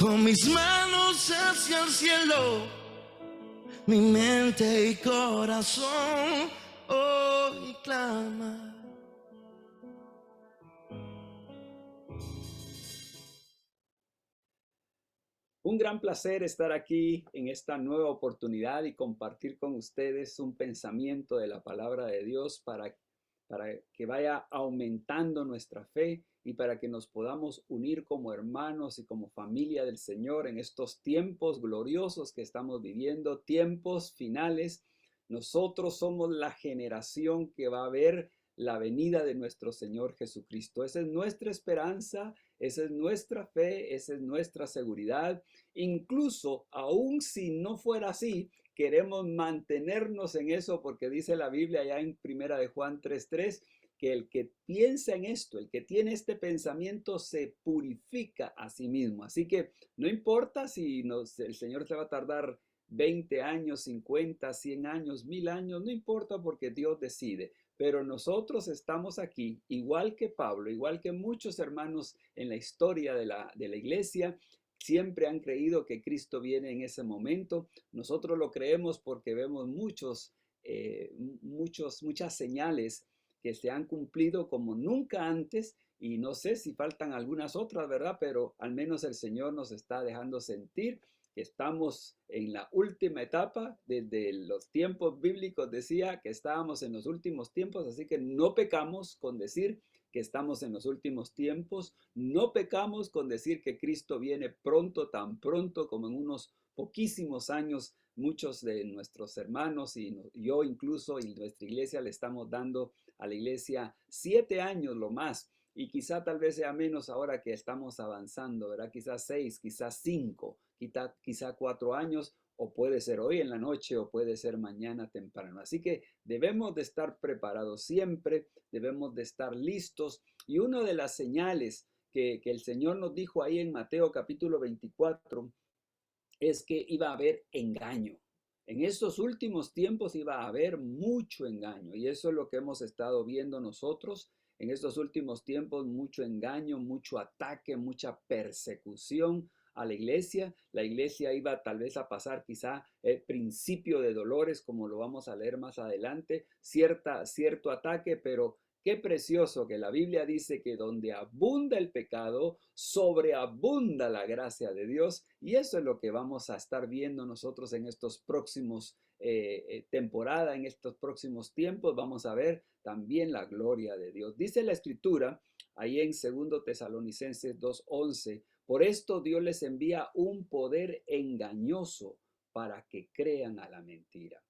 Con mis manos hacia el cielo, mi mente y corazón hoy clama. Un gran placer estar aquí en esta nueva oportunidad y compartir con ustedes un pensamiento de la palabra de Dios para que vaya aumentando nuestra fe y para que nos podamos unir como hermanos y como familia del Señor en estos tiempos gloriosos que estamos viviendo, tiempos finales. Nosotros somos la generación que va a ver la venida de nuestro Señor Jesucristo. Esa es nuestra esperanza, esa es nuestra fe, esa es nuestra seguridad. Incluso, aun si no fuera así, queremos mantenernos en eso porque dice la Biblia ya en Primera de Juan 3:3 que el que piensa en esto, el que tiene este pensamiento se purifica a sí mismo. Así que no importa si el Señor se va a tardar 20 años, 50, 100 años, 1000 años, no importa porque Dios decide. Pero nosotros estamos aquí, igual que Pablo, igual que muchos hermanos en la historia de la iglesia, siempre han creído que Cristo viene en ese momento. Nosotros lo creemos porque vemos muchas señales que se han cumplido como nunca antes, y no sé si faltan algunas otras, ¿verdad? Pero al menos el Señor nos está dejando sentir que estamos en la última etapa. Desde los tiempos bíblicos decía que estábamos en los últimos tiempos, así que no pecamos con decir que estamos en los últimos tiempos, no pecamos con decir que Cristo viene pronto, tan pronto como en unos poquísimos años. Muchos de nuestros hermanos y yo incluso y nuestra iglesia le estamos dando a la iglesia 7 años lo más, y quizá tal vez sea menos ahora que estamos avanzando, ¿verdad? Quizás 6, quizás 5, quizá 4 años, o puede ser hoy en la noche o puede ser mañana temprano. Así que debemos de estar preparados siempre, debemos de estar listos. Y una de las señales que el Señor nos dijo ahí en Mateo capítulo 24 es que iba a haber engaño. En estos últimos tiempos iba a haber mucho engaño, y eso es lo que hemos estado viendo nosotros en estos últimos tiempos: mucho engaño, mucho ataque, mucha persecución a la iglesia. La iglesia iba tal vez a pasar quizá el principio de dolores, como lo vamos a leer más adelante, cierto ataque, pero qué precioso que la Biblia dice que donde abunda el pecado, sobreabunda la gracia de Dios, y eso es lo que vamos a estar viendo nosotros en estos próximos temporada, en estos próximos tiempos. Vamos a ver también la gloria de Dios. Dice la Escritura ahí en 2 Tesalonicenses 2:11: por esto Dios les envía un poder engañoso para que crean a la mentira.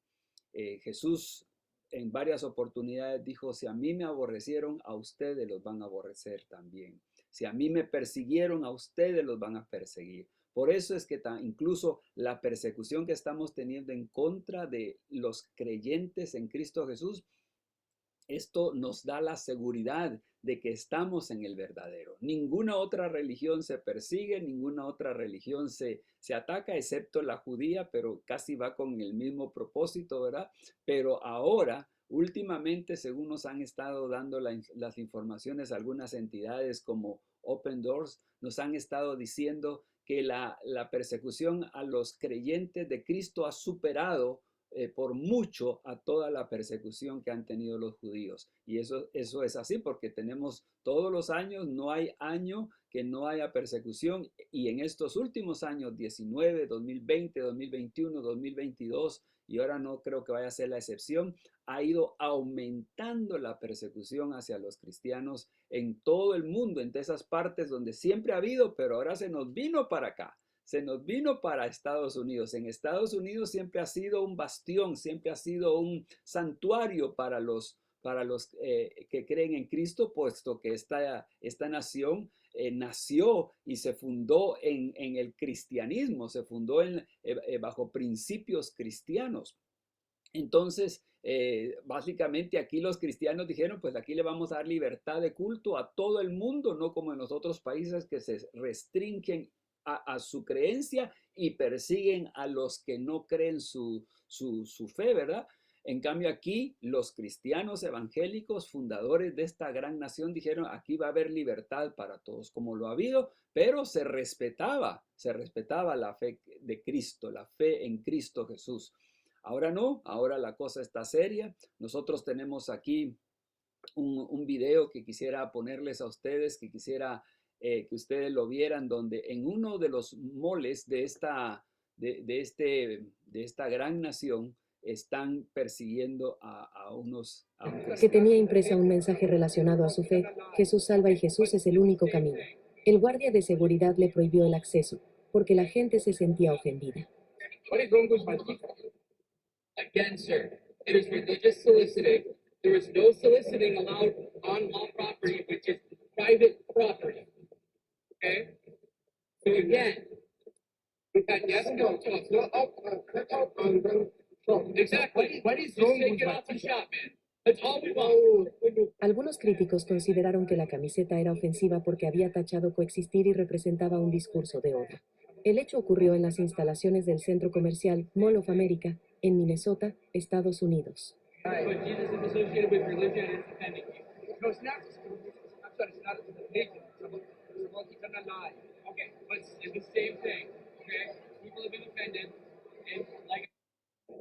Jesús en varias oportunidades dijo: si a mí me aborrecieron, a ustedes los van a aborrecer también. Si a mí me persiguieron, a ustedes los van a perseguir. Por eso es que incluso la persecución que estamos teniendo en contra de los creyentes en Cristo Jesús, esto nos da la seguridad de que estamos en el verdadero. Ninguna otra religión se persigue, ninguna otra religión se ataca, excepto la judía, pero casi va con el mismo propósito, ¿verdad? Pero ahora, últimamente, según nos han estado dando las informaciones algunas entidades como Open Doors, nos han estado diciendo que la persecución a los creyentes de Cristo ha superado por mucho a toda la persecución que han tenido los judíos. Y eso es así porque tenemos todos los años, no hay año que no haya persecución, y en estos últimos años, 19, 2020, 2021, 2022, y ahora no creo que vaya a ser la excepción, ha ido aumentando la persecución hacia los cristianos en todo el mundo, en esas partes donde siempre ha habido, pero ahora se nos vino para acá. Se nos vino para Estados Unidos. En Estados Unidos siempre ha sido un bastión, siempre ha sido un santuario para los que creen en Cristo, puesto que esta nación nació y se fundó en el cristianismo, se fundó bajo principios cristianos. Entonces, básicamente aquí los cristianos dijeron: pues aquí le vamos a dar libertad de culto a todo el mundo, no como en los otros países que se restringen a su creencia y persiguen a los que no creen su fe, ¿verdad? En cambio aquí los cristianos evangélicos, fundadores de esta gran nación, dijeron aquí va a haber libertad para todos, como lo ha habido, pero se respetaba la fe de Cristo, la fe en Cristo Jesús. Ahora no, ahora la cosa está seria. Nosotros tenemos aquí un video que quisiera ponerles a ustedes, que quisiera que ustedes lo vieran, donde en uno de los moles de esta gran nación están persiguiendo a un que tenía impresa un mensaje relacionado a su fe: Jesús salva y Jesús es el único camino. El guardia de seguridad le prohibió el acceso, porque la gente se sentía ofendida. What is wrong with my people? Again, sir, it is religious soliciting. There is no soliciting allowed on law property, which is private property. Okay? So again, we got yes, no, exactly. What is just take it off the shop, man? That's all we want. Algunos críticos consideraron que la camiseta era ofensiva porque había tachado coexistir y representaba un discurso de odio. El hecho ocurrió en las instalaciones del centro comercial Mall of America, en Minnesota, Estados Unidos. But Jesus is associated with religion and offending people. No, it's not. I'm sorry, it's not a religion. It's a lie. Okay, but it's the same thing. Okay, people have been offended, and like.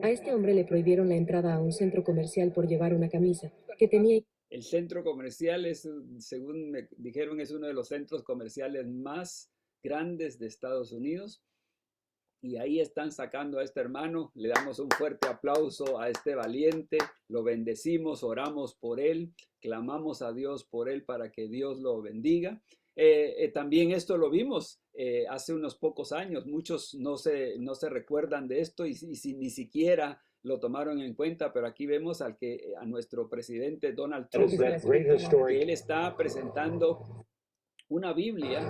A este hombre le prohibieron la entrada a un centro comercial por llevar una camisa que tenía. El centro comercial es, según me dijeron, es uno de los centros comerciales más grandes de Estados Unidos. Y ahí están sacando a este hermano. Le damos un fuerte aplauso a este valiente. Lo bendecimos, oramos por él, clamamos a Dios por él para que Dios lo bendiga. También esto lo vimos hace unos pocos años. Muchos no se recuerdan de esto y ni siquiera lo tomaron en cuenta, pero aquí vemos a nuestro presidente Donald Trump, que él está presentando una Biblia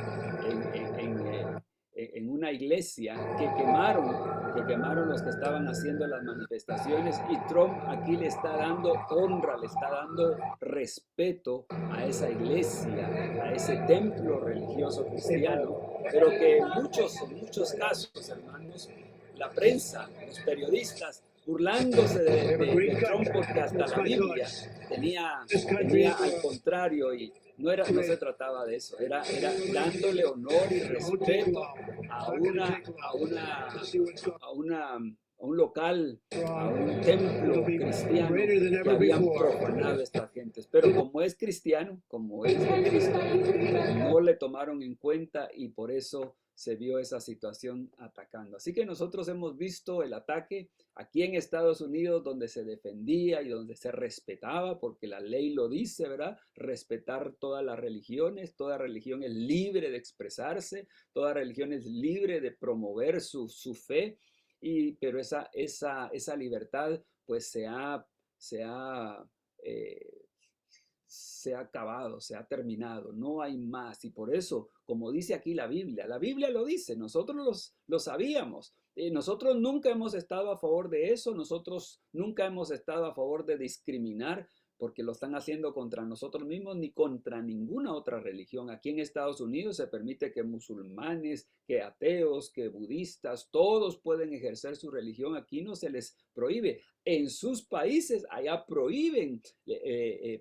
en una iglesia que quemaron los que estaban haciendo las manifestaciones, y Trump aquí le está dando honra, le está dando respeto a esa iglesia, a ese templo religioso cristiano, pero que en muchos casos, hermanos, la prensa, los periodistas, burlándose de Trump, porque hasta la Biblia tenía al contrario, y no se trataba de eso, era dándole honor y respeto a un local, a un templo cristiano que habían profanado estas gentes. Pero como es cristiano, como es de Cristo, no le tomaron en cuenta y por eso se vio esa situación atacando. Así que nosotros hemos visto el ataque aquí en Estados Unidos, donde se defendía y donde se respetaba, porque la ley lo dice, ¿verdad? Respetar todas las religiones, toda religión es libre de expresarse, toda religión es libre de promover su fe, pero esa libertad pues se ha acabado, se ha terminado, no hay más. Y por eso, como dice aquí la Biblia lo dice, nosotros lo sabíamos. Nosotros nunca hemos estado a favor de eso, nosotros nunca hemos estado a favor de discriminar, porque lo están haciendo contra nosotros mismos ni contra ninguna otra religión. Aquí en Estados Unidos se permite que musulmanes, que ateos, que budistas, todos pueden ejercer su religión. Aquí no se les prohíbe. En sus países allá prohíben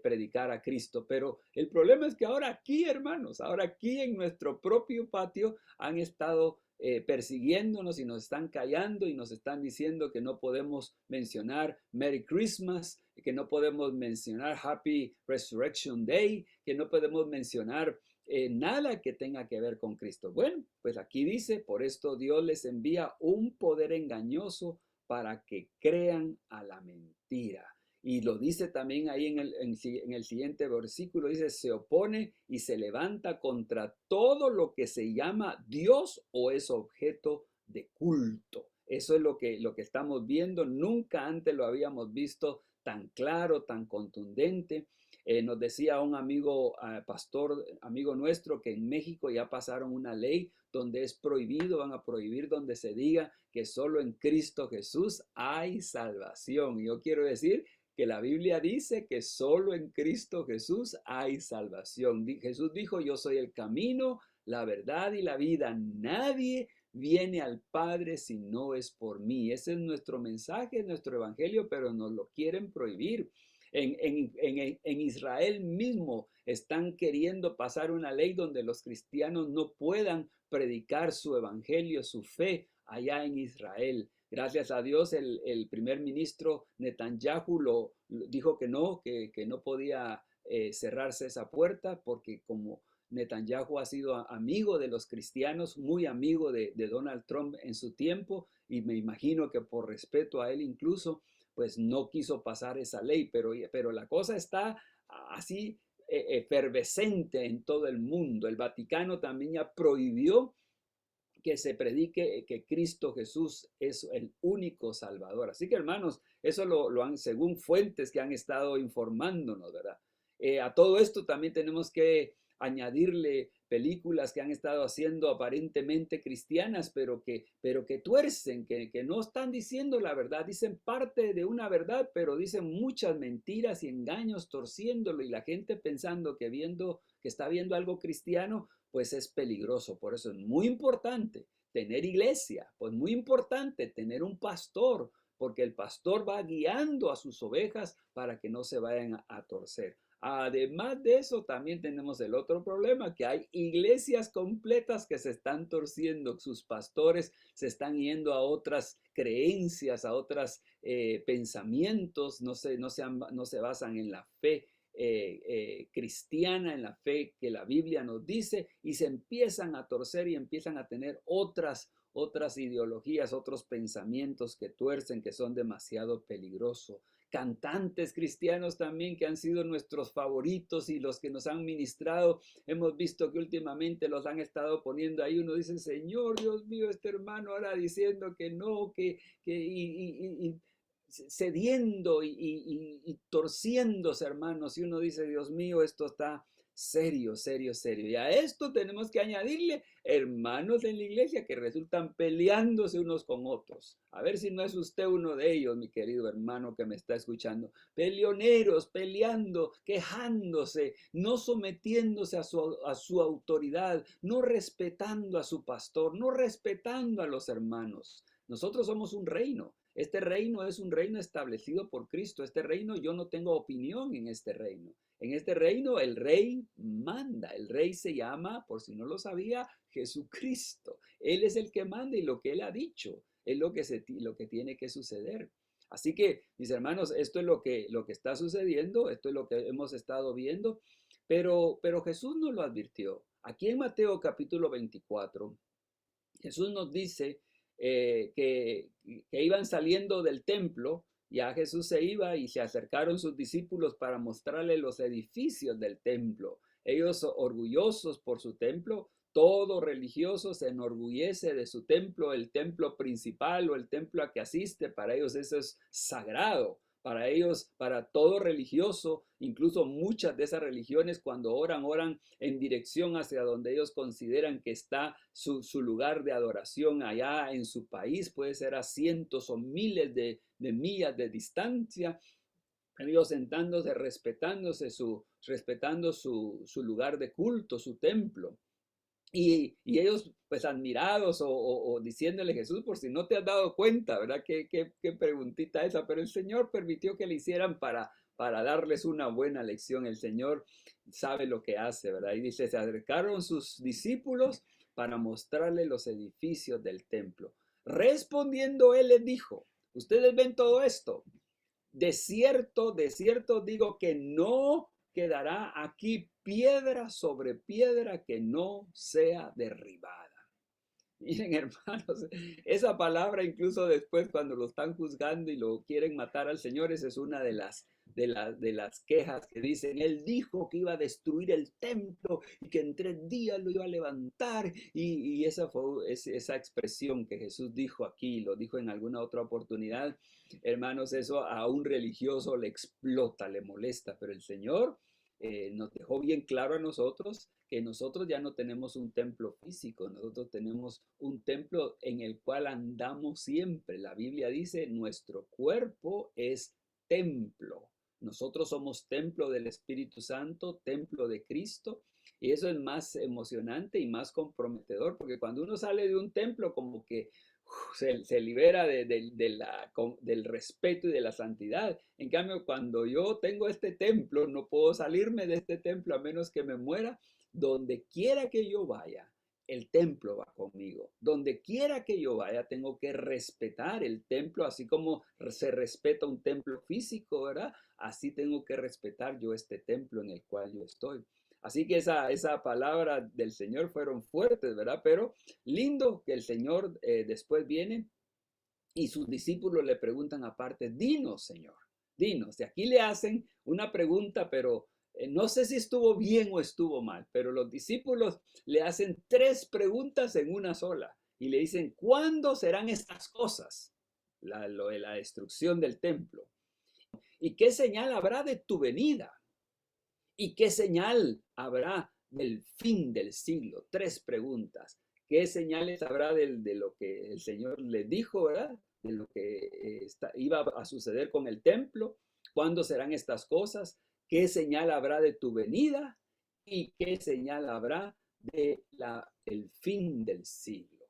predicar a Cristo, pero el problema es que ahora aquí, hermanos, ahora aquí en nuestro propio patio han estado persiguiéndonos y nos están callando y nos están diciendo que no podemos mencionar Merry Christmas, que no podemos mencionar Happy Resurrection Day, que no podemos mencionar nada que tenga que ver con Cristo. Bueno, pues aquí dice, por esto Dios les envía un poder engañoso para que crean a la mentira. Y lo dice también ahí en el siguiente versículo, dice, se opone y se levanta contra todo lo que se llama Dios o es objeto de culto. Eso es lo que estamos viendo. Nunca antes lo habíamos visto tan claro, tan contundente. Nos decía un amigo, pastor, amigo nuestro, que en México ya pasaron una ley donde es prohibido, van a prohibir donde se diga que solo en Cristo Jesús hay salvación. Y yo quiero decir que la Biblia dice que solo en Cristo Jesús hay salvación. Jesús dijo, yo soy el camino, la verdad y la vida. Nadie viene al Padre si no es por mí. Ese es nuestro mensaje, nuestro evangelio, pero nos lo quieren prohibir. En Israel mismo están queriendo pasar una ley donde los cristianos no puedan predicar su evangelio, su fe allá en Israel. Gracias a Dios, el primer ministro Netanyahu dijo que no podía cerrarse esa puerta, porque como Netanyahu ha sido amigo de los cristianos, muy amigo de Donald Trump en su tiempo, y me imagino que por respeto a él incluso, pues no quiso pasar esa ley, pero la cosa está así efervescente en todo el mundo. El Vaticano también ya prohibió que se predique que Cristo Jesús es el único Salvador. Así que, hermanos, eso lo han, según fuentes que han estado informándonos, ¿verdad? A todo esto también tenemos que añadirle películas que han estado haciendo aparentemente cristianas, pero que tuercen, que no están diciendo la verdad, dicen parte de una verdad, pero dicen muchas mentiras y engaños torciéndolo, y la gente pensando que está viendo algo cristiano, pues es peligroso. Por eso es muy importante tener iglesia, pues muy importante tener un pastor, porque el pastor va guiando a sus ovejas para que no se vayan a torcer. Además de eso, también tenemos el otro problema, que hay iglesias completas que se están torciendo, sus pastores se están yendo a otras creencias, a otros pensamientos, no se basan en la fe cristiana, en la fe que la Biblia nos dice, y se empiezan a torcer y empiezan a tener otras ideologías, otros pensamientos que tuercen, que son demasiado peligrosos. Cantantes cristianos también que han sido nuestros favoritos y los que nos han ministrado, hemos visto que últimamente los han estado poniendo ahí. Uno dice, Señor, Dios mío, este hermano ahora diciendo que no, y cediendo y torciéndose, hermanos, y uno dice, Dios mío, esto está serio, serio, serio. Y a esto tenemos que añadirle hermanos en la iglesia que resultan peleándose unos con otros. A ver si no es usted uno de ellos, mi querido hermano que me está escuchando. Peleoneros, peleando, quejándose, no sometiéndose a su autoridad, no respetando a su pastor, no respetando a los hermanos. Nosotros somos un reino. Este reino es un reino establecido por Cristo. Este reino, yo no tengo opinión en este reino. En este reino el rey manda. El rey se llama, por si no lo sabía, Jesucristo. Él es el que manda, y lo que él ha dicho es lo que tiene que suceder. Así que, mis hermanos, esto es lo que está sucediendo, esto es lo que hemos estado viendo, pero Jesús nos lo advirtió. Aquí en Mateo capítulo 24, Jesús nos dice que iban saliendo del templo. Ya Jesús se iba y se acercaron sus discípulos para mostrarle los edificios del templo. Ellos, orgullosos por su templo, todo religioso se enorgullece de su templo, el templo principal o el templo a que asiste. Para ellos eso es sagrado. Para ellos, para todo religioso, incluso muchas de esas religiones, cuando oran en dirección hacia donde ellos consideran que está su lugar de adoración allá en su país, puede ser a cientos o miles de millas de distancia. Ellos sentándose, respetando su lugar de culto, su templo. Y ellos, pues admirados o diciéndole, Jesús, por si no te has dado cuenta, ¿verdad? Qué preguntita esa, pero el Señor permitió que le hicieran para darles una buena lección. El Señor sabe lo que hace, ¿verdad? Y dice, se acercaron sus discípulos para mostrarle los edificios del templo. Respondiendo él les dijo, ¿ustedes ven todo esto? De cierto digo que no quedará aquí piedra sobre piedra que no sea derribada. Miren, hermanos, esa palabra incluso después cuando lo están juzgando y lo quieren matar al Señor, esa es una de las quejas que dicen. Él dijo que iba a destruir el templo y que en 3 días lo iba a levantar, y esa fue esa expresión que Jesús dijo aquí, lo dijo en alguna otra oportunidad. Hermanos, eso a un religioso le explota, le molesta, pero el Señor nos dejó bien claro a nosotros que nosotros ya no tenemos un templo físico, nosotros tenemos un templo en el cual andamos siempre. La Biblia dice, nuestro cuerpo es templo. Nosotros somos templo del Espíritu Santo, templo de Cristo, Y eso es más emocionante y más comprometedor, porque cuando uno sale de un templo, como que se libera del respeto y de la santidad. En cambio, cuando yo tengo este templo, no puedo salirme de este templo a menos que me muera. Donde quiera que yo vaya, el templo va conmigo. Donde quiera que yo vaya, tengo que respetar el templo, así como se respeta un templo físico, ¿verdad? Así tengo que respetar yo este templo en el cual yo estoy. Así que esa palabra del Señor fueron fuertes, ¿verdad? Pero lindo que el Señor después viene y sus discípulos le preguntan aparte, dinos, Señor, dinos. Y aquí le hacen una pregunta, pero no sé si estuvo bien o estuvo mal, pero los discípulos le hacen 3 preguntas en una sola y le dicen, ¿cuándo serán estas cosas? Lo de la destrucción del templo. ¿Y qué señal habrá de tu venida? ¿Y qué señal habrá del fin del siglo? 3 preguntas. ¿Qué señales habrá de lo que el Señor les dijo, verdad? De lo que iba a suceder con el templo. ¿Cuándo serán estas cosas? ¿Qué señal habrá de tu venida? ¿Y qué señal habrá del fin del siglo?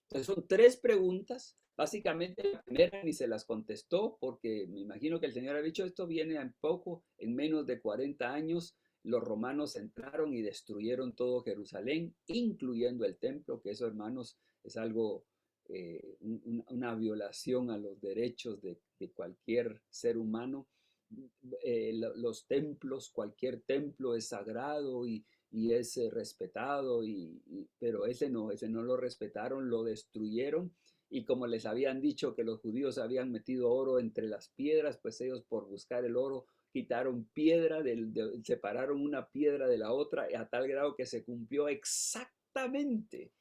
Entonces son 3 preguntas. Básicamente la primera ni se las contestó porque me imagino que el Señor ha dicho esto viene en poco, en menos de 40 años los romanos entraron y destruyeron todo Jerusalén, incluyendo el templo, que eso, hermanos, es algo, una violación a los derechos de cualquier ser humano. Los templos, cualquier templo es sagrado y es respetado, pero ese no lo respetaron, lo destruyeron. Y como les habían dicho que los judíos habían metido oro entre las piedras, pues ellos por buscar el oro quitaron piedra, separaron una piedra de la otra, a tal grado que se cumplió exactamente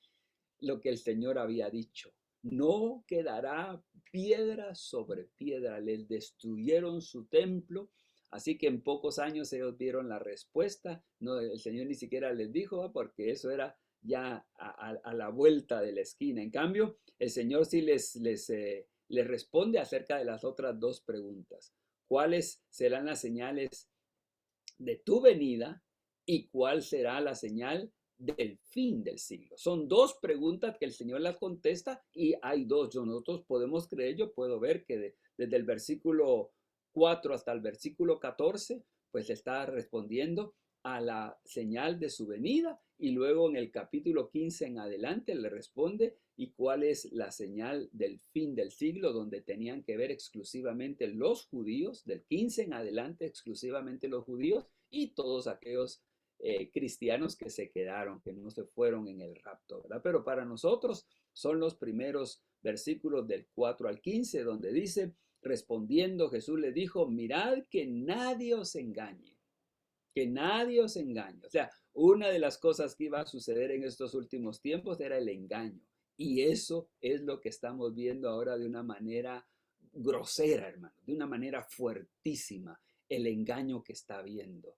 lo que el Señor había dicho. No quedará piedra sobre piedra. Les destruyeron su templo. Así que en pocos años ellos vieron la respuesta. No, el Señor ni siquiera les dijo, porque eso era ya a la vuelta de la esquina. En cambio, el Señor sí les responde acerca de las otras 2 preguntas. ¿Cuáles serán las señales de tu venida y cuál será la señal del fin del siglo? Son 2 preguntas que el Señor las contesta y hay 2. Nosotros podemos creer, yo puedo ver que desde el versículo 4 hasta el versículo 14, pues está respondiendo a la señal de su venida y luego en el capítulo 15 en adelante le responde y cuál es la señal del fin del siglo, donde tenían que ver exclusivamente los judíos, del 15 en adelante exclusivamente los judíos y todos aquellos cristianos que se quedaron, que no se fueron en el rapto, ¿verdad? Pero para nosotros son los primeros versículos del 4 al 15, donde dice, respondiendo Jesús le dijo, mirad que nadie os engañe, que nadie os engañe. O sea, una de las cosas que iba a suceder en estos últimos tiempos era el engaño. Y eso es lo que estamos viendo ahora de una manera grosera, hermano, de una manera fuertísima, el engaño que está habiendo.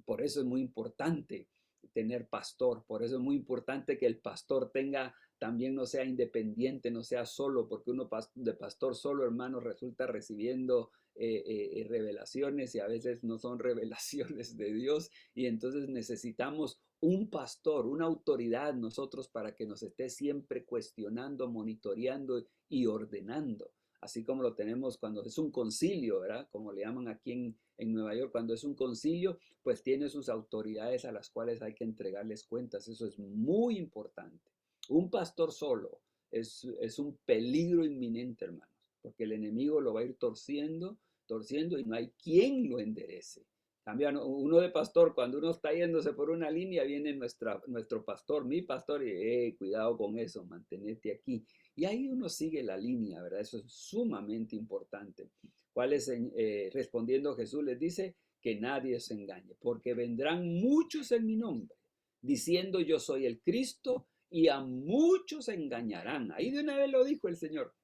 Por eso es muy importante tener pastor, por eso es muy importante que el pastor tenga, también no sea independiente, no sea solo, porque uno de pastor solo, hermano, resulta recibiendo revelaciones y a veces no son revelaciones de Dios y entonces necesitamos un pastor, una autoridad nosotros para que nos esté siempre cuestionando, monitoreando y ordenando. Así como lo tenemos cuando es un concilio, ¿verdad? Como le llaman aquí en Nueva York, cuando es un concilio, pues tiene sus autoridades a las cuales hay que entregarles cuentas. Eso es muy importante. Un pastor solo es un peligro inminente, hermanos, porque el enemigo lo va a ir torciendo y no hay quien lo enderece. Cambia uno de pastor, cuando uno está yéndose por una línea, viene nuestro pastor, mi pastor, y cuidado con eso, mantenete aquí. Y ahí uno sigue la línea, ¿verdad? Eso es sumamente importante. Respondiendo Jesús les dice que nadie se engañe, porque vendrán muchos en mi nombre, diciendo yo soy el Cristo, y a muchos engañarán. Ahí de una vez lo dijo el Señor.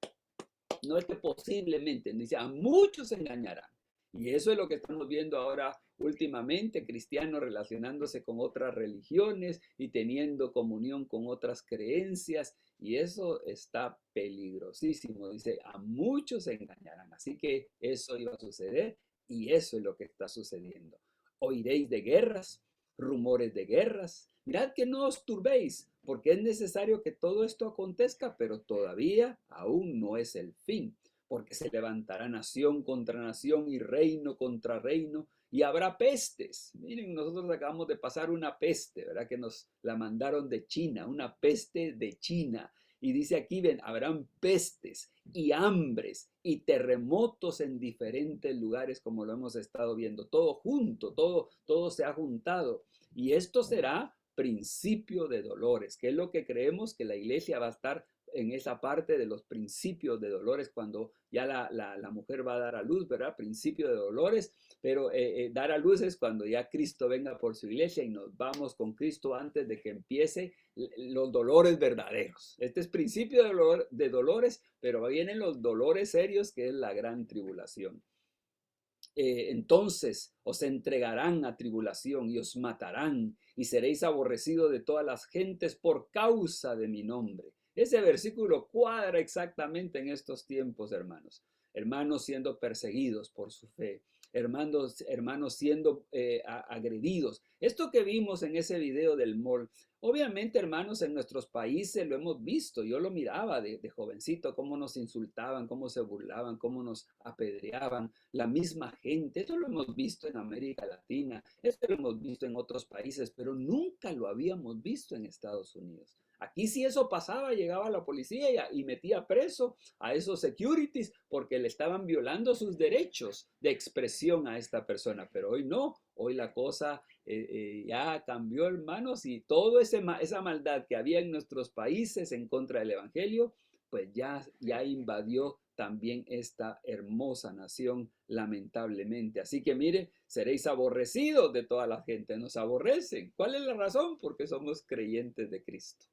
No es que posiblemente, dice, a muchos engañarán. Y eso es lo que estamos viendo ahora últimamente, cristianos relacionándose con otras religiones y teniendo comunión con otras creencias. Y eso está peligrosísimo. Dice, a muchos engañarán. Así que eso iba a suceder y eso es lo que está sucediendo. Oiréis de guerras, rumores de guerras. Mirad que no os turbéis, porque es necesario que todo esto acontezca, pero todavía aún no es el fin, porque se levantará nación contra nación y reino contra reino, y habrá pestes. Miren, nosotros acabamos de pasar una peste, ¿verdad? Que nos la mandaron de China, una peste de China. Y dice aquí, ven, habrán pestes y hambres y terremotos en diferentes lugares, como lo hemos estado viendo. Todo junto, todo se ha juntado. Y esto será principio de dolores, que es lo que creemos que la iglesia va a estar en esa parte de los principios de dolores, cuando ya la mujer va a dar a luz, ¿verdad? Principio de dolores, pero dar a luz es cuando ya Cristo venga por su iglesia y nos vamos con Cristo antes de que empiece los dolores verdaderos. Este es principio de dolores, pero vienen los dolores serios, que es la gran tribulación. Entonces os entregarán a tribulación y os matarán y seréis aborrecidos de todas las gentes por causa de mi nombre. Ese versículo cuadra exactamente en estos tiempos, hermanos. Hermanos siendo perseguidos por su fe, hermanos siendo agredidos. Esto que vimos en ese video del mall, obviamente, hermanos, en nuestros países lo hemos visto. Yo lo miraba de jovencito, cómo nos insultaban, cómo se burlaban, cómo nos apedreaban. La misma gente, esto lo hemos visto en América Latina, esto lo hemos visto en otros países, pero nunca lo habíamos visto en Estados Unidos. Aquí si eso pasaba, llegaba la policía y metía preso a esos securities porque le estaban violando sus derechos de expresión a esta persona. Pero hoy no, hoy la cosa ya cambió, hermanos, y toda esa maldad que había en nuestros países en contra del evangelio, pues ya invadió también esta hermosa nación, lamentablemente. Así que mire, seréis aborrecidos de toda la gente, nos aborrecen. ¿Cuál es la razón? Porque somos creyentes de Cristo.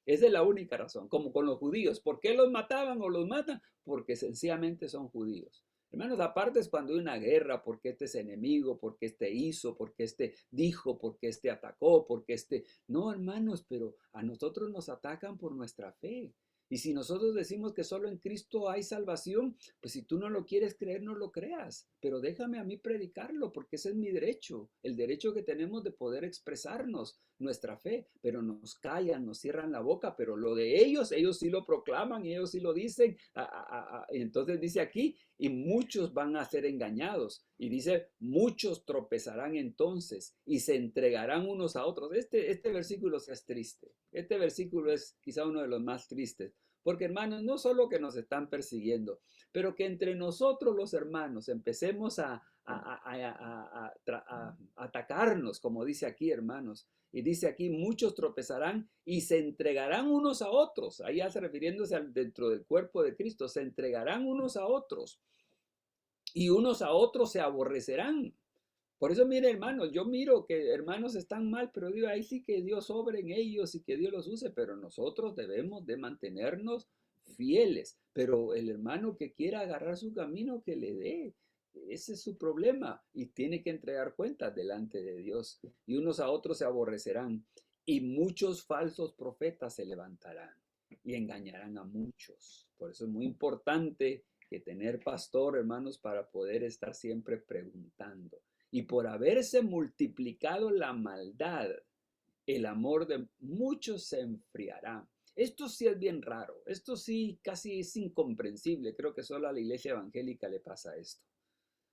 Esa es la única razón, como con los judíos. ¿Por qué los mataban o los matan? Porque sencillamente son judíos. Hermanos, aparte es cuando hay una guerra, porque este es enemigo, porque este hizo, porque este dijo, porque este atacó, porque este... No, hermanos, pero a nosotros nos atacan por nuestra fe. Y si nosotros decimos que solo en Cristo hay salvación, pues si tú no lo quieres creer, no lo creas. Pero déjame a mí predicarlo, porque ese es mi derecho, el derecho que tenemos de poder expresarnos nuestra fe. Pero nos callan, nos cierran la boca, pero lo de ellos sí lo proclaman y ellos sí lo dicen. Entonces dice aquí, y muchos van a ser engañados. Y dice, muchos tropezarán entonces y se entregarán unos a otros. Este versículo es triste. Este versículo es quizá uno de los más tristes. Porque, hermanos, no solo que nos están persiguiendo, pero que entre nosotros los hermanos empecemos a atacarnos, como dice aquí, hermanos. Y dice aquí, muchos tropezarán y se entregarán unos a otros. Ahí hace refiriéndose dentro del cuerpo de Cristo, se entregarán unos a otros. Y unos a otros se aborrecerán. Por eso, mire, hermanos, yo miro que hermanos están mal, pero digo, ahí sí que Dios obre en ellos y que Dios los use, pero nosotros debemos de mantenernos fieles. Pero el hermano que quiera agarrar su camino, que le dé. Ese es su problema y tiene que entregar cuentas delante de Dios. Y unos a otros se aborrecerán y muchos falsos profetas se levantarán y engañarán a muchos. Por eso es muy importante que tener pastor, hermanos, para poder estar siempre preguntando. Y por haberse multiplicado la maldad, el amor de muchos se enfriará. Esto sí es bien raro, esto sí casi es incomprensible. Creo que solo a la iglesia evangélica le pasa esto.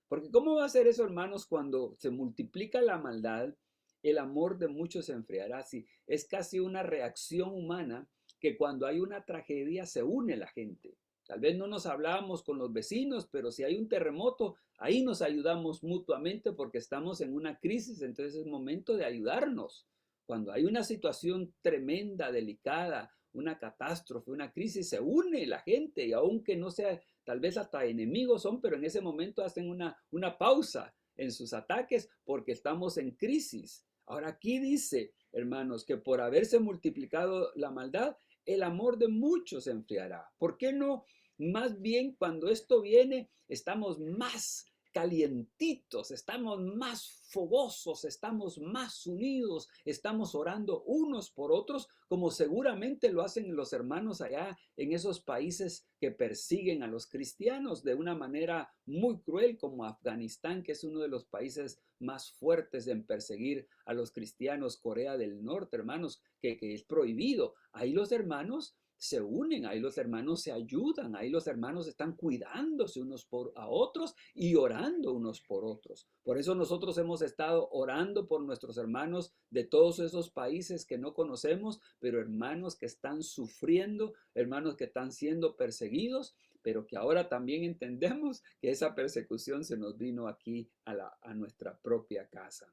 Porque ¿cómo va a ser eso, hermanos, cuando se multiplica la maldad, el amor de muchos se enfriará? Sí, es casi una reacción humana que cuando hay una tragedia se une la gente. Tal vez no nos hablábamos con los vecinos, pero si hay un terremoto, ahí nos ayudamos mutuamente porque estamos en una crisis, entonces es momento de ayudarnos. Cuando hay una situación tremenda, delicada, una catástrofe, una crisis, se une la gente y aunque no sea, tal vez hasta enemigos son, pero en ese momento hacen una pausa en sus ataques porque estamos en crisis. Ahora aquí dice, hermanos, que por haberse multiplicado la maldad, el amor de muchos se enfriará. ¿Por qué no? Más bien cuando esto viene, estamos más calientitos, estamos más fogosos, estamos más unidos, estamos orando unos por otros, como seguramente lo hacen los hermanos allá en esos países que persiguen a los cristianos de una manera muy cruel, como Afganistán, que es uno de los países más fuertes en perseguir a los cristianos, Corea del Norte, hermanos, que es prohibido. Ahí los hermanos se unen, ahí los hermanos se ayudan, ahí los hermanos están cuidándose unos por a otros y orando unos por otros. Por eso nosotros hemos estado orando por nuestros hermanos de todos esos países que no conocemos, pero hermanos que están sufriendo, hermanos que están siendo perseguidos, pero que ahora también entendemos que esa persecución se nos vino aquí a nuestra propia casa.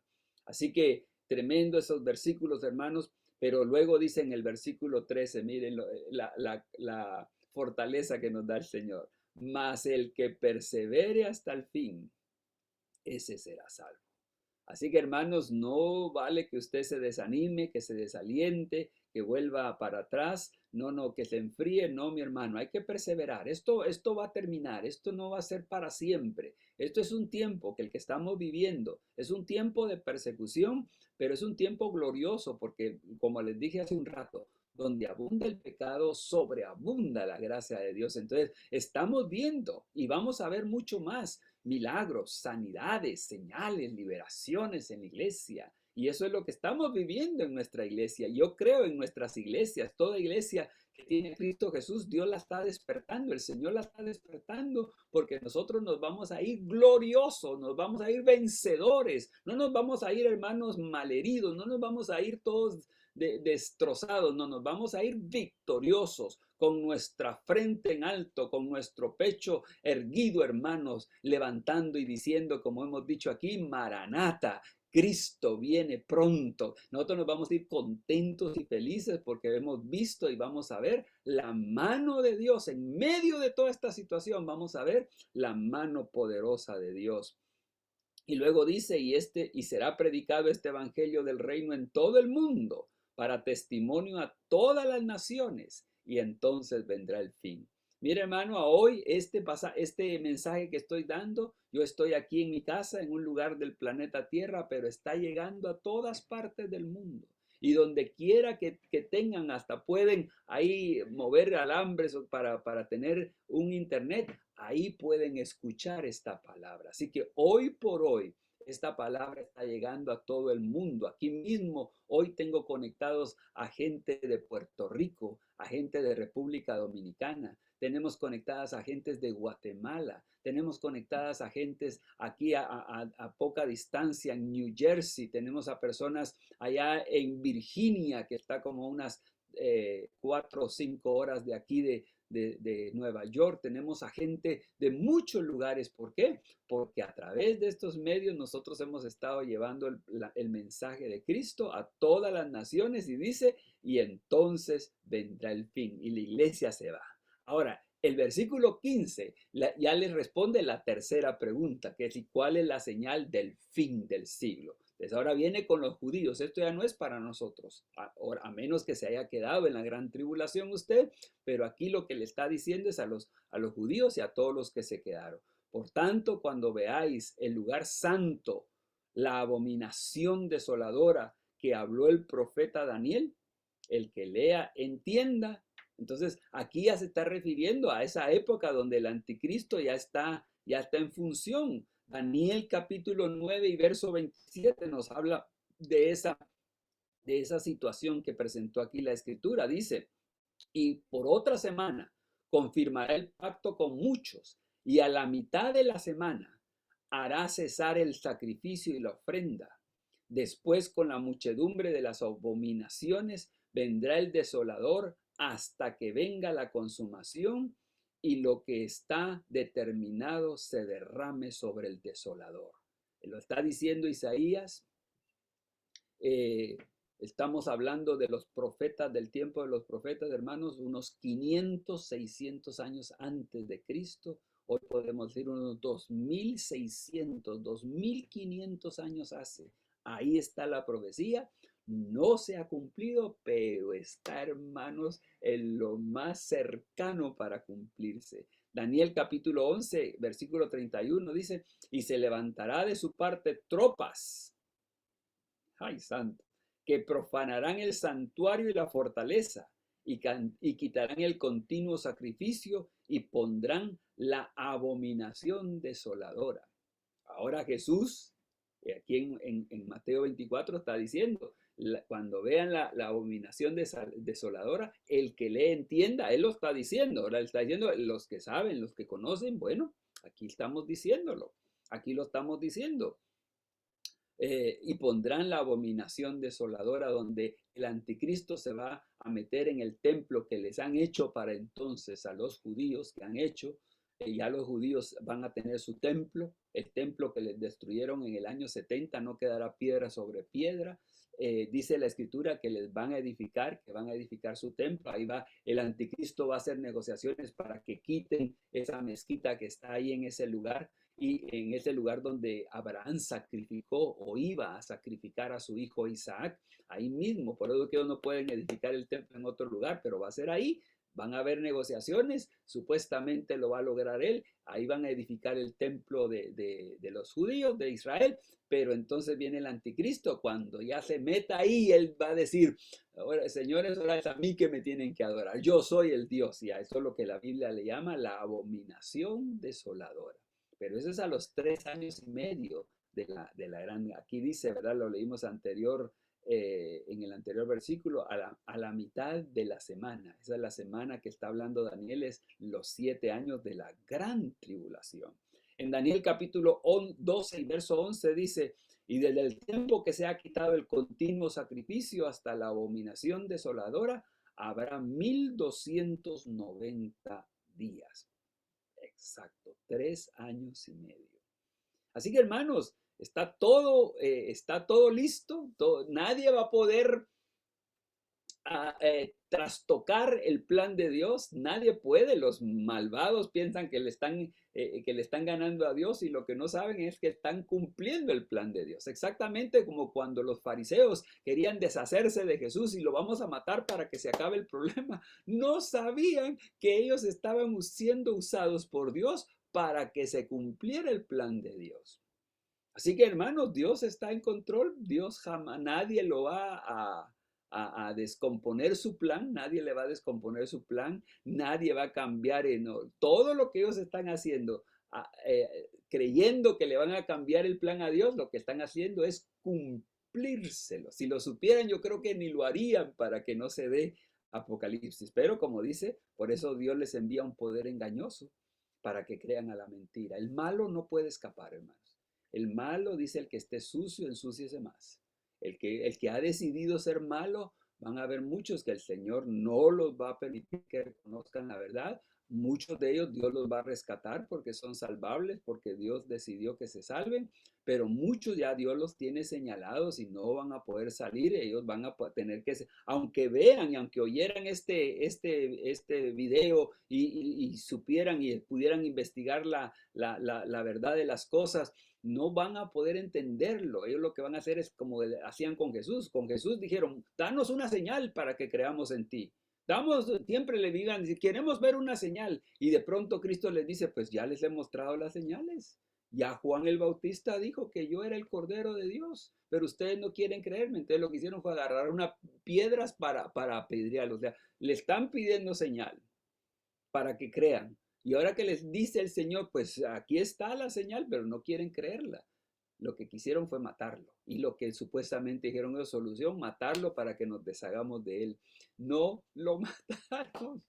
Así que tremendo esos versículos, hermanos. Pero luego dice en el versículo 13, miren la fortaleza que nos da el Señor. Mas el que persevere hasta el fin, ese será salvo. Así que hermanos, no vale que usted se desanime, que se desaliente, que vuelva para atrás. No, que se enfríe. No, mi hermano, hay que perseverar. Esto va a terminar. Esto no va a ser para siempre. Esto es un tiempo que el que estamos viviendo es un tiempo de persecución, pero es un tiempo glorioso porque, como les dije hace un rato, donde abunda el pecado, sobreabunda la gracia de Dios. Entonces, estamos viendo y vamos a ver mucho más milagros, sanidades, señales, liberaciones en la iglesia. Y eso es lo que estamos viviendo en nuestra iglesia. Yo creo en nuestras iglesias, toda iglesia que tiene Cristo Jesús, Dios la está despertando, el Señor la está despertando, porque nosotros nos vamos a ir gloriosos, nos vamos a ir vencedores, no nos vamos a ir, hermanos, malheridos, no nos vamos a ir todos destrozados, no, nos vamos a ir victoriosos, con nuestra frente en alto, con nuestro pecho erguido, hermanos, levantando y diciendo, como hemos dicho aquí, Maranata, Cristo viene pronto. Nosotros nos vamos a ir contentos y felices porque hemos visto y vamos a ver la mano de Dios en medio de toda esta situación. Vamos a ver la mano poderosa de Dios. Y luego dice, y será predicado este evangelio del reino en todo el mundo para testimonio a todas las naciones, y entonces vendrá el fin. Mira, hermano, a hoy este mensaje que estoy dando, yo estoy aquí en mi casa, en un lugar del planeta Tierra, pero está llegando a todas partes del mundo. Y donde quiera que tengan, hasta pueden ahí mover alambres para tener un internet, ahí pueden escuchar esta palabra. Así que hoy por hoy, esta palabra está llegando a todo el mundo. Aquí mismo, hoy tengo conectados a gente de Puerto Rico, a gente de República Dominicana. Tenemos conectadas a gentes de Guatemala. Tenemos conectadas a gentes aquí a poca distancia en New Jersey. Tenemos a personas allá en Virginia, que está como unas 4 o 5 horas de aquí de Nueva York. Tenemos a gente de muchos lugares. ¿Por qué? Porque a través de estos medios nosotros hemos estado llevando el mensaje de Cristo a todas las naciones, y dice, y entonces vendrá el fin y la iglesia se va. Ahora, el versículo 15 ya les responde la tercera pregunta, que es, ¿y cuál es la señal del fin del siglo? Entonces ahora viene con los judíos. Esto ya no es para nosotros, a menos que se haya quedado en la gran tribulación usted, pero aquí lo que le está diciendo es a los judíos y a todos los que se quedaron. Por tanto, cuando veáis el lugar santo, la abominación desoladora que habló el profeta Daniel, el que lea entienda. Entonces aquí ya se está refiriendo a esa época donde el anticristo ya está en función. Daniel capítulo 9 y verso 27 nos habla de esa situación que presentó aquí la escritura. Dice, y por otra semana confirmará el pacto con muchos, y a la mitad de la semana hará cesar el sacrificio y la ofrenda. Después, con la muchedumbre de las abominaciones, vendrá el desolador hasta que venga la consumación y lo que está determinado se derrame sobre el desolador. Lo está diciendo Isaías. Estamos hablando de los profetas, del tiempo de los profetas, hermanos, unos 500, 600 años antes de Cristo. Hoy podemos decir unos 2600, 2500 años hace. Ahí está la profecía. No se ha cumplido, pero está, hermanos, en lo más cercano para cumplirse. Daniel capítulo 11, versículo 31 dice, y se levantará de su parte tropas, ay santo, que profanarán el santuario y la fortaleza, y quitarán el continuo sacrificio y pondrán la abominación desoladora. Ahora Jesús, aquí en Mateo 24 está diciendo, cuando vean la abominación desoladora, el que le entienda, él lo está diciendo, ahora está diciendo los que saben, los que conocen, bueno, aquí estamos diciéndolo, aquí lo estamos diciendo. Y pondrán la abominación desoladora, donde el anticristo se va a meter en el templo que les han hecho para entonces a los judíos que han hecho. Ya los judíos van a tener su templo, el templo que les destruyeron en el año 70, no quedará piedra sobre piedra. Dice la escritura que les van a edificar, que van a edificar su templo. Ahí va, el anticristo va a hacer negociaciones para que quiten esa mezquita que está ahí en ese lugar, y en ese lugar donde Abraham sacrificó o iba a sacrificar a su hijo Isaac, ahí mismo. Por eso que ellos no pueden edificar el templo en otro lugar, pero va a ser ahí. Van a haber negociaciones, supuestamente lo va a lograr él, ahí van a edificar el templo de los judíos, de Israel, pero entonces viene el anticristo, cuando ya se meta ahí, él va a decir, ahora, señores, ahora es a mí que me tienen que adorar, yo soy el Dios, y a eso es lo que la Biblia le llama la abominación desoladora. Pero eso es a los 3 años y medio de la gran, aquí dice, ¿verdad? Lo leímos en el anterior versículo, a la mitad de la semana. Esa es la semana que está hablando Daniel, es los 7 años de la gran tribulación. En Daniel capítulo 12 y verso 11 dice, y desde el tiempo que se ha quitado el continuo sacrificio hasta la abominación desoladora, habrá 1290 días. Exacto, 3 años y medio. Así que hermanos, está todo listo, nadie va a poder trastocar el plan de Dios, nadie puede. Los malvados piensan que le están ganando a Dios, y lo que no saben es que están cumpliendo el plan de Dios. Exactamente como cuando los fariseos querían deshacerse de Jesús y lo vamos a matar para que se acabe el problema. No sabían que ellos estaban siendo usados por Dios para que se cumpliera el plan de Dios. Así que hermanos, Dios está en control. Dios jamás, nadie lo va a descomponer su plan, nadie le va a descomponer su plan, nadie va a cambiar todo lo que ellos están haciendo, creyendo que le van a cambiar el plan a Dios. Lo que están haciendo es cumplírselo. Si lo supieran, yo creo que ni lo harían para que no se dé Apocalipsis. Pero como dice, por eso Dios les envía un poder engañoso para que crean a la mentira. El malo no puede escapar, hermanos. El malo, dice, el que esté sucio, ensúciese más. El que ha decidido ser malo, van a haber muchos que el Señor no los va a permitir que reconozcan la verdad. Muchos de ellos Dios los va a rescatar porque son salvables, porque Dios decidió que se salven, pero muchos ya Dios los tiene señalados y no van a poder salir. Ellos van a tener que, aunque vean y aunque oyeran este video y supieran y pudieran investigar la verdad de las cosas, no van a poder entenderlo. Ellos lo que van a hacer es como hacían con Jesús. Con Jesús dijeron, danos una señal para que creamos en ti. Siempre le digan, queremos ver una señal. Y de pronto Cristo les dice, pues ya les he mostrado las señales. Ya Juan el Bautista dijo que yo era el Cordero de Dios, pero ustedes no quieren creerme. Entonces lo que hicieron fue agarrar unas piedras para apedrearlos. O sea, le están pidiendo señal para que crean. Y ahora que les dice el Señor, pues aquí está la señal, pero no quieren creerla. Lo que quisieron fue matarlo. Y lo que supuestamente dijeron es solución, matarlo para que nos deshagamos de él. No lo mataron,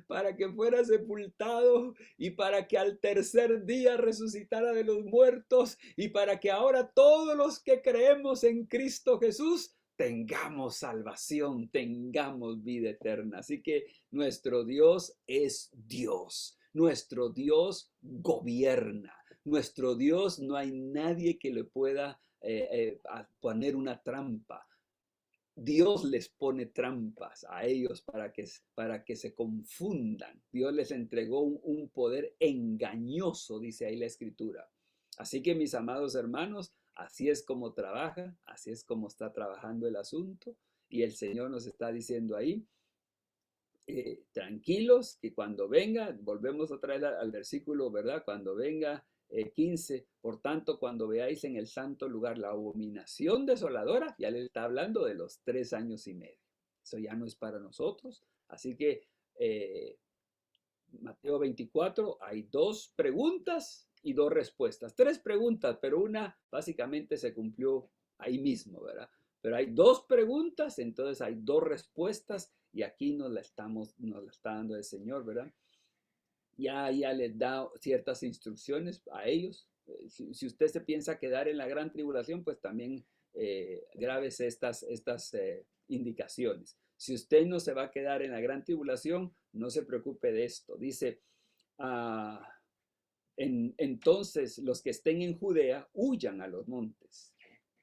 para que fuera sepultado y para que al tercer día resucitara de los muertos, y para que ahora todos los que creemos en Cristo Jesús tengamos salvación, tengamos vida eterna. Así que nuestro Dios es Dios. Nuestro Dios gobierna. Nuestro Dios, no hay nadie que le pueda poner una trampa. Dios les pone trampas a ellos para que se confundan. Dios les entregó un poder engañoso, dice ahí la Escritura. Así que, mis amados hermanos, así es como trabaja, así es como está trabajando el asunto. Y el Señor nos está diciendo ahí, tranquilos, que cuando venga, volvemos otra vez al versículo, ¿verdad? Cuando venga 15, por tanto, cuando veáis en el santo lugar la abominación desoladora, ya le está hablando de los 3 años y medio. Eso ya no es para nosotros. Así que Mateo 24, hay 2 preguntas y 2 respuestas. 3 preguntas, pero una básicamente se cumplió ahí mismo, ¿verdad? Pero hay 2 preguntas, entonces hay 2 respuestas y aquí nos la está dando el Señor, ¿verdad? Ya les da ciertas instrucciones a ellos. Si usted se piensa quedar en la gran tribulación, pues también grábese estas indicaciones. Si usted no se va a quedar en la gran tribulación, no se preocupe de esto. Dice, entonces los que estén en Judea huyan a los montes.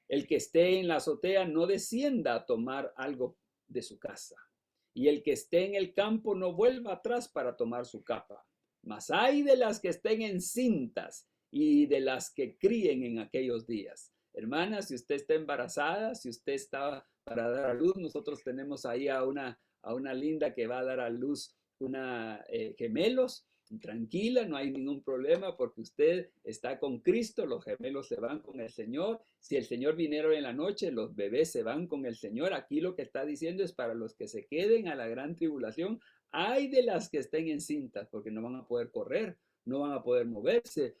El que esté en la azotea no descienda a tomar algo de su casa. Y el que esté en el campo no vuelva atrás para tomar su capa. Mas hay de las que estén encintas y de las que críen en aquellos días. Hermana, si usted está embarazada, si usted está para dar a luz, nosotros tenemos ahí a una linda que va a dar a luz gemelos. Tranquila, no hay ningún problema porque usted está con Cristo, los gemelos se van con el Señor. Si el Señor viniera en la noche, los bebés se van con el Señor. Aquí lo que está diciendo es para los que se queden a la gran tribulación, hay de las que estén encintas porque no van a poder correr, no van a poder moverse,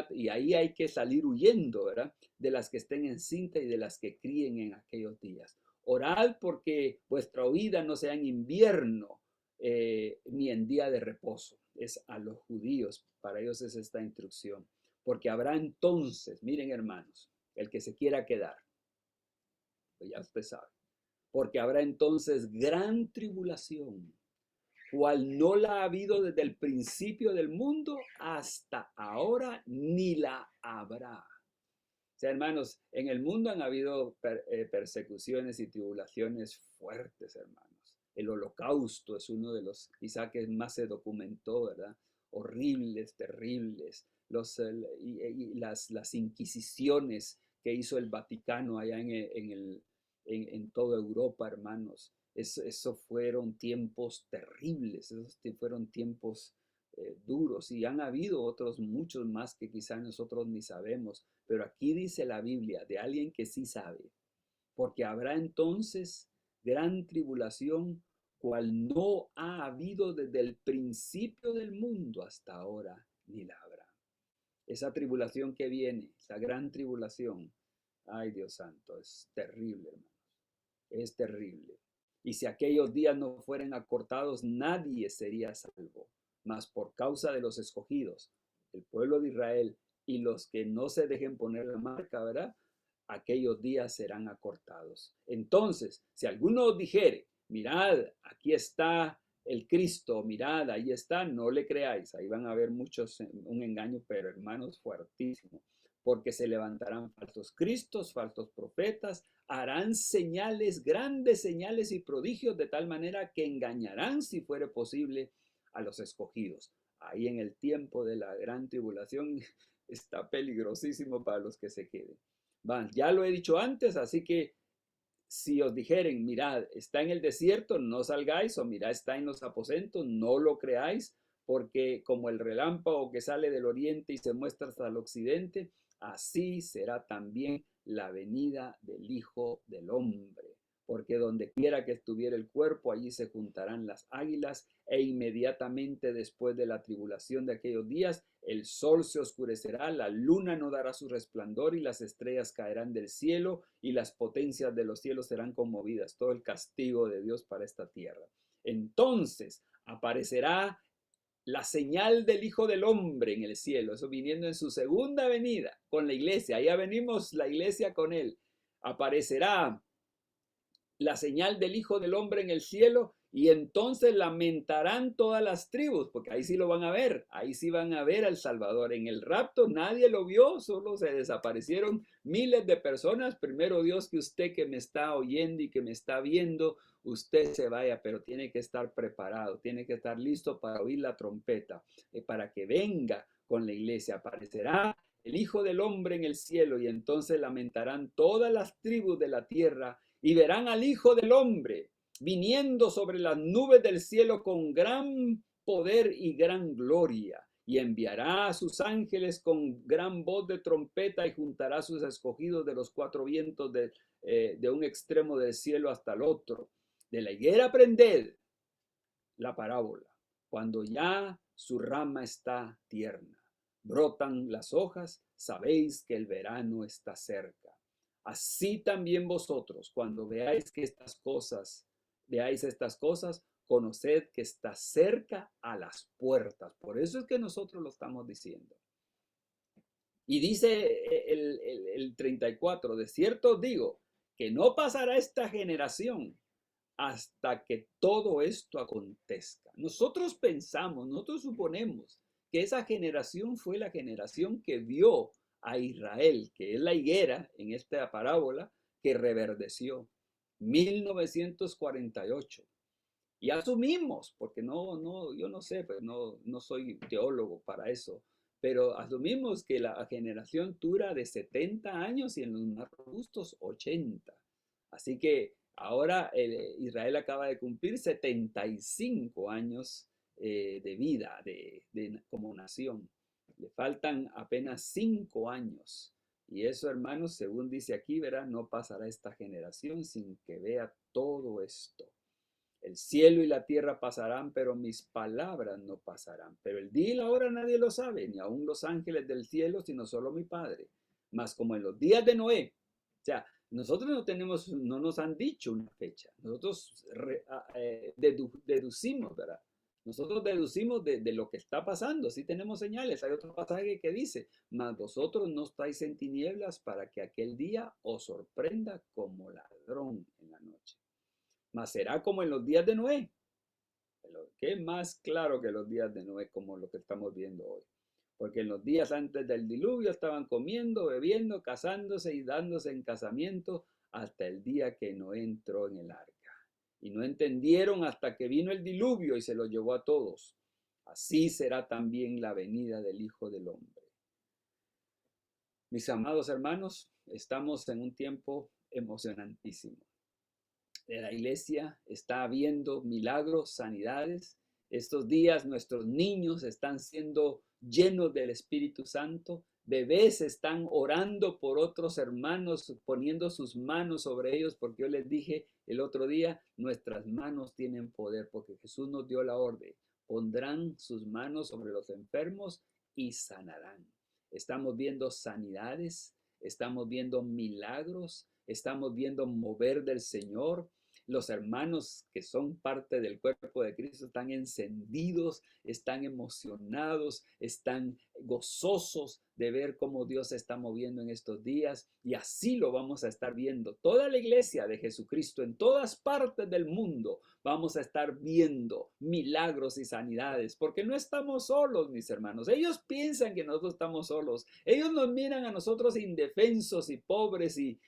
y ahí hay que salir huyendo, ¿verdad? De las que estén encintas y de las que críen en aquellos días. Orad porque vuestra huida no sea en invierno, ni en día de reposo. Es a los judíos, para ellos es esta instrucción. Porque habrá entonces, miren hermanos, el que se quiera quedar, pues ya usted sabe, porque habrá entonces gran tribulación, cual no la ha habido desde el principio del mundo hasta ahora, ni la habrá. O sea, hermanos, en el mundo han habido persecuciones y tribulaciones fuertes, hermanos. El holocausto es uno de los quizá que más se documentó, ¿verdad? Horribles, terribles. Las inquisiciones que hizo el Vaticano allá en toda Europa, hermanos. Eso fueron tiempos terribles, esos fueron tiempos duros, y han habido otros muchos más que quizá nosotros ni sabemos, pero aquí dice la Biblia de alguien que sí sabe, porque habrá entonces gran tribulación, cual no ha habido desde el principio del mundo hasta ahora, ni la habrá. Esa tribulación que viene, esa gran tribulación, ay Dios santo, es terrible, hermanos, es terrible. Y si aquellos días no fueran acortados, nadie sería salvo. Mas por causa de los escogidos, el pueblo de Israel y los que no se dejen poner la marca, ¿verdad? Aquellos días serán acortados. Entonces, si alguno os dijere, mirad, aquí está el Cristo, mirad, ahí está, no le creáis. Ahí van a haber muchos, un engaño, pero hermanos, fuertísimo. Porque se levantarán falsos cristos, falsos profetas, harán señales, grandes señales y prodigios, de tal manera que engañarán, si fuere posible, a los escogidos. Ahí en el tiempo de la gran tribulación está peligrosísimo para los que se queden. Ya lo he dicho antes, así que si os dijeren, mirad, está en el desierto, no salgáis, o mirad, está en los aposentos, no lo creáis, porque como el relámpago que sale del oriente y se muestra hasta el occidente, así será también la venida del Hijo del Hombre. Porque donde quiera que estuviera el cuerpo, allí se juntarán las águilas, e inmediatamente después de la tribulación de aquellos días, el sol se oscurecerá, la luna no dará su resplandor, y las estrellas caerán del cielo, y las potencias de los cielos serán conmovidas. Todo el castigo de Dios para esta tierra. Entonces aparecerá la señal del Hijo del Hombre en el cielo, eso viniendo en su segunda venida con la iglesia. Ya venimos la iglesia con él. Aparecerá la señal del Hijo del Hombre en el cielo, y entonces lamentarán todas las tribus, porque ahí sí lo van a ver, ahí sí van a ver al Salvador. En el rapto nadie lo vio, solo se desaparecieron miles de personas. Primero Dios, que usted que me está oyendo y que me está viendo, usted se vaya, pero tiene que estar preparado, tiene que estar listo para oír la trompeta, para que venga con la iglesia. Aparecerá el Hijo del Hombre en el cielo, y entonces lamentarán todas las tribus de la tierra, y verán al Hijo del Hombre viniendo sobre las nubes del cielo con gran poder y gran gloria. Y enviará a sus ángeles con gran voz de trompeta y juntará a sus escogidos de los cuatro vientos de un extremo del cielo hasta el otro. De la higuera aprended la parábola. Cuando ya su rama está tierna, brotan las hojas, sabéis que el verano está cerca. Así también vosotros, cuando veáis estas cosas, conoced que está cerca a las puertas. Por eso es que nosotros lo estamos diciendo. Y dice el 34, de cierto os digo, que no pasará esta generación hasta que todo esto acontezca. Nosotros pensamos, nosotros suponemos que esa generación fue la generación que vio a Israel, que es la higuera en esta parábola, que reverdeció. 1948. Y asumimos, porque yo no sé, pues no soy teólogo para eso, pero asumimos que la generación dura de 70 años y en los más robustos 80. Así que ahora Israel acaba de cumplir 75 años de vida como nación. Le faltan apenas 5 años. Y eso, hermanos, según dice aquí, verá, no pasará esta generación sin que vea todo esto. El cielo y la tierra pasarán, pero mis palabras no pasarán. Pero el día y la hora nadie lo sabe, ni aun los ángeles del cielo, sino solo mi Padre. Mas como en los días de Noé, o sea, nosotros no nos han dicho una fecha. Nosotros deducimos, ¿verdad? Nosotros deducimos de lo que está pasando. Sí tenemos señales. Hay otro pasaje que dice, mas vosotros no estáis en tinieblas para que aquel día os sorprenda como ladrón en la noche. Mas será como en los días de Noé. ¿Qué más claro que los días de Noé como lo que estamos viendo hoy? Porque en los días antes del diluvio estaban comiendo, bebiendo, casándose y dándose en casamiento hasta el día que Noé entró en el arca. Y no entendieron hasta que vino el diluvio y se los llevó a todos. Así será también la venida del Hijo del Hombre. Mis amados hermanos, estamos en un tiempo emocionantísimo. De la iglesia está habiendo milagros, sanidades. Estos días nuestros niños están siendo llenos del Espíritu Santo. Bebés están orando por otros hermanos, poniendo sus manos sobre ellos, porque yo les dije el otro día, nuestras manos tienen poder, porque Jesús nos dio la orden. Pondrán sus manos sobre los enfermos y sanarán. Estamos viendo sanidades, estamos viendo milagros, estamos viendo mover del Señor. Los hermanos que son parte del cuerpo de Cristo están encendidos, están emocionados, están gozosos de ver cómo Dios se está moviendo en estos días, y así lo vamos a estar viendo. Toda la iglesia de Jesucristo en todas partes del mundo vamos a estar viendo milagros y sanidades, porque no estamos solos, mis hermanos. Ellos piensan que nosotros estamos solos. Ellos nos miran a nosotros indefensos y pobres y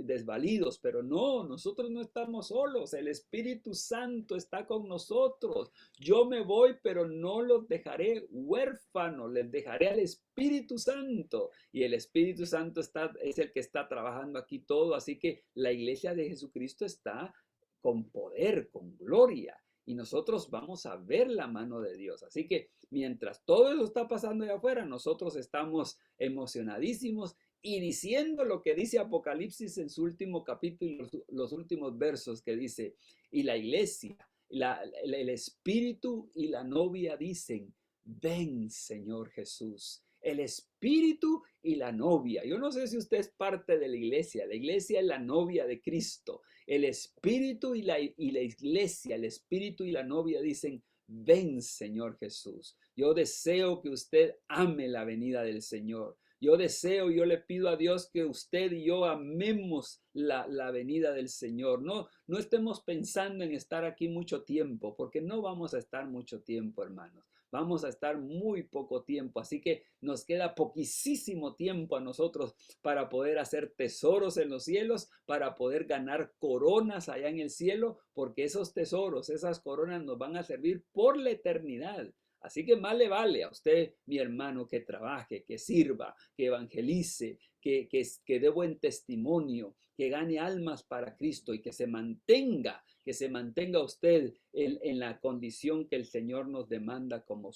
desvalidos, pero no, nosotros no estamos solos. El Espíritu Santo está con nosotros. Yo me voy, pero no los dejaré huérfanos, les dejaré al Espíritu Santo, y el Espíritu Santo es el que está trabajando aquí todo. Así que la iglesia de Jesucristo está con poder, con gloria, y nosotros vamos a ver la mano de Dios. Así que mientras todo eso está pasando allá afuera, nosotros estamos emocionadísimos y diciendo lo que dice Apocalipsis en su último capítulo, los últimos versos, que dice, y la iglesia, el Espíritu y la novia dicen, ven, Señor Jesús. El Espíritu y la novia. Yo no sé si usted es parte de la iglesia. La iglesia es la novia de Cristo. El Espíritu y la iglesia, el Espíritu y la novia dicen, ven, Señor Jesús. Yo deseo que usted ame la venida del Señor. Yo le pido a Dios que usted y yo amemos la venida del Señor. No estemos pensando en estar aquí mucho tiempo, porque no vamos a estar mucho tiempo, hermanos. Vamos a estar muy poco tiempo, así que nos queda poquísimo tiempo a nosotros para poder hacer tesoros en los cielos, para poder ganar coronas allá en el cielo, porque esos tesoros, esas coronas nos van a servir por la eternidad. Así que más le vale a usted, mi hermano, que trabaje, que sirva, que evangelice, que dé buen testimonio, que gane almas para Cristo y que se mantenga que se mantenga usted en la condición que el Señor nos demanda como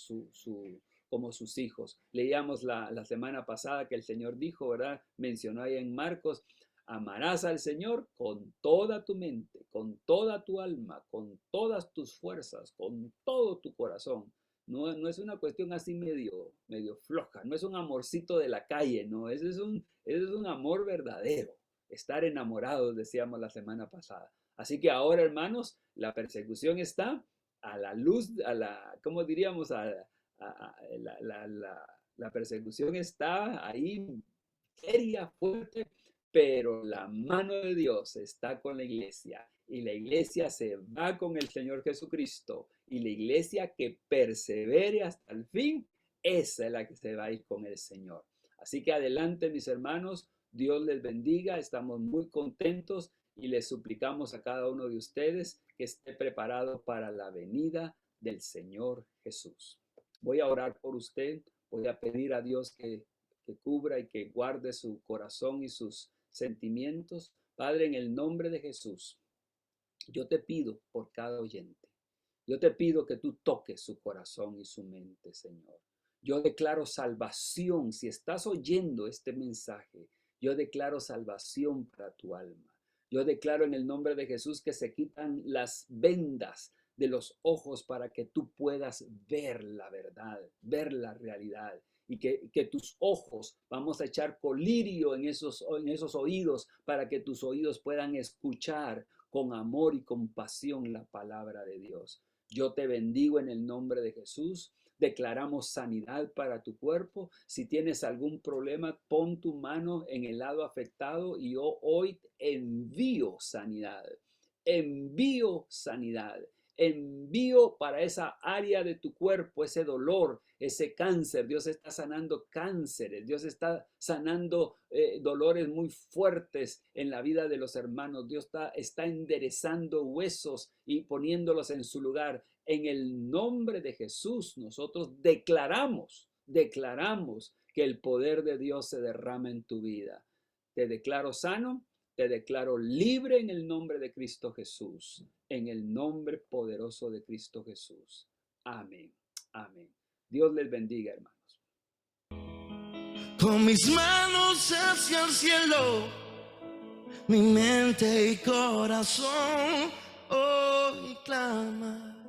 como sus hijos. Leíamos la semana pasada que el Señor dijo, ¿verdad? Mencionó ahí en Marcos, amarás al Señor con toda tu mente, con toda tu alma, con todas tus fuerzas, con todo tu corazón. No es una cuestión así medio floja, no es un amorcito de la calle, no, ese es un amor verdadero, estar enamorados, decíamos la semana pasada. Así que ahora, hermanos, la persecución está a la luz, ¿cómo diríamos? La persecución está ahí, seria, fuerte, pero la mano de Dios está con la iglesia y la iglesia se va con el Señor Jesucristo y la iglesia que persevere hasta el fin, esa es la que se va a ir con el Señor. Así que adelante, mis hermanos, Dios les bendiga, estamos muy contentos y les suplicamos a cada uno de ustedes que esté preparado para la venida del Señor Jesús. Voy a orar por usted, voy a pedir a Dios que cubra y que guarde su corazón y sus sentimientos. Padre, en el nombre de Jesús, yo te pido por cada oyente. Yo te pido que tú toques su corazón y su mente, Señor. Yo declaro salvación. Si estás oyendo este mensaje, yo declaro salvación para tu alma. Yo declaro en el nombre de Jesús que se quitan las vendas de los ojos para que tú puedas ver la verdad, ver la realidad. Y que tus ojos, vamos a echar colirio en esos oídos para que tus oídos puedan escuchar con amor y compasión la palabra de Dios. Yo te bendigo en el nombre de Jesús. Declaramos sanidad para tu cuerpo. Si tienes algún problema, pon tu mano en el lado afectado y yo hoy envío sanidad. Envío sanidad. Envío para esa área de tu cuerpo, ese dolor, ese cáncer. Dios está sanando cánceres. Dios está sanando dolores muy fuertes en la vida de los hermanos. Dios está enderezando huesos y poniéndolos en su lugar. En el nombre de Jesús, nosotros declaramos que el poder de Dios se derrama en tu vida. Te declaro sano. Te declaro libre en el nombre de Cristo Jesús, en el nombre poderoso de Cristo Jesús. Amén, amén. Dios les bendiga, hermanos. Con mis manos hacia el cielo, mi mente y corazón hoy clama.